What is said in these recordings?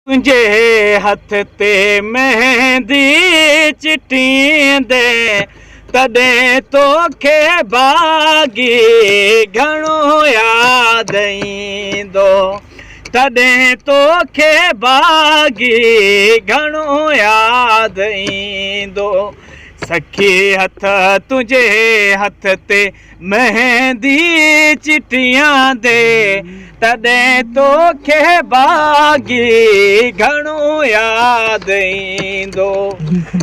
तुंहिंजे हथ ते मेहंदी चिटींदे तॾहिं तोखे बाग़ी घणो यादि ईंदो। तॾहिं तोखे बाग़ी घणो यादि ईंदो। सखी हथ तुंहिंजे हथ ते मेहंदी चिटियां दे तॾहिं तोखे बाग़ी घणो यादि ईंदो।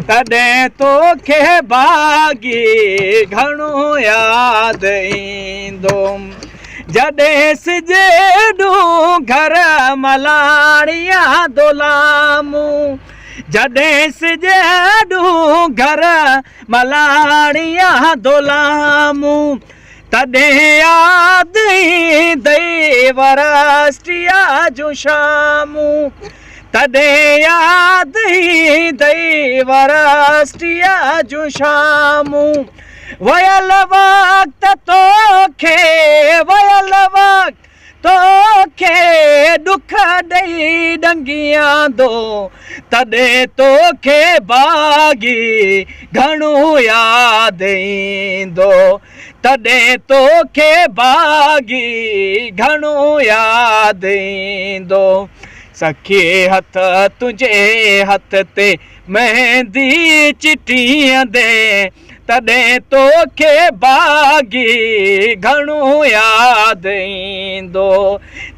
तॾहिं तोखे बाग़ी घणो यादि ईंदो। जॾहिं सिॼे ॾूं घर मलाणिया दोलामूं। जॾहिं सिॼे ॾूं घर मलाणिया दोलामूं तॾहिं यादि ईंदई वरस्टिया जूं शामूं। तॾहिं यादि ईंदई वरस्टिया जूं शामूं। वयल वक़्तु तोखे वयल वक़्तु तोखे ॾुख ॾेई ॾंगियां तॾहिं तोखे बाग़ी घणो यादि ईंदो। तॾहिं तोखे बाग़ी घणो यादि ईंदो। सखी हथ तुंहिंजे हथ ते मेहंदी चिटींअ दे तॾहिं तोखे बाग़ी घणो यादि ईंदो।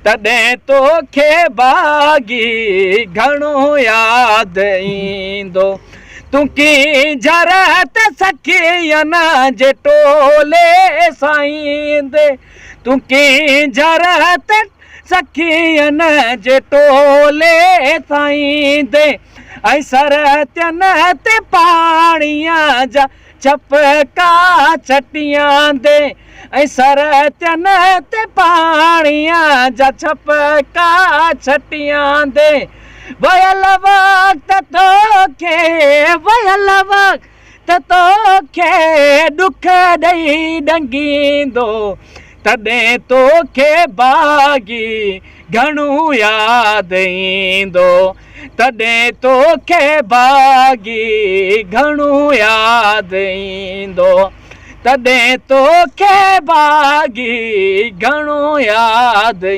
तॾहिं तोखे बाग़ी घणो यादि ईंदो। तूं कीअं जरत सखियन जे टोले सां ईंदे। तूं कीअं जरत सखियन जे टोले सां ईंदे ऐं सरत्यन ते पाणीअ जा छपका छटियां दे ऐं सरत्यन ते पाणीअ जा छपका छटियां दे। वयल वक़्तु तोखे वयल वक़्तु तोखे ॾुख ॾेई ॾंगींदो तॾहिं तोखे बाग़ी घणो यादि ईंदो। तॾहिं तोखे बाग़ी घणो यादि ईंदो। तॾहिं तोखे बाग़ी घणो यादि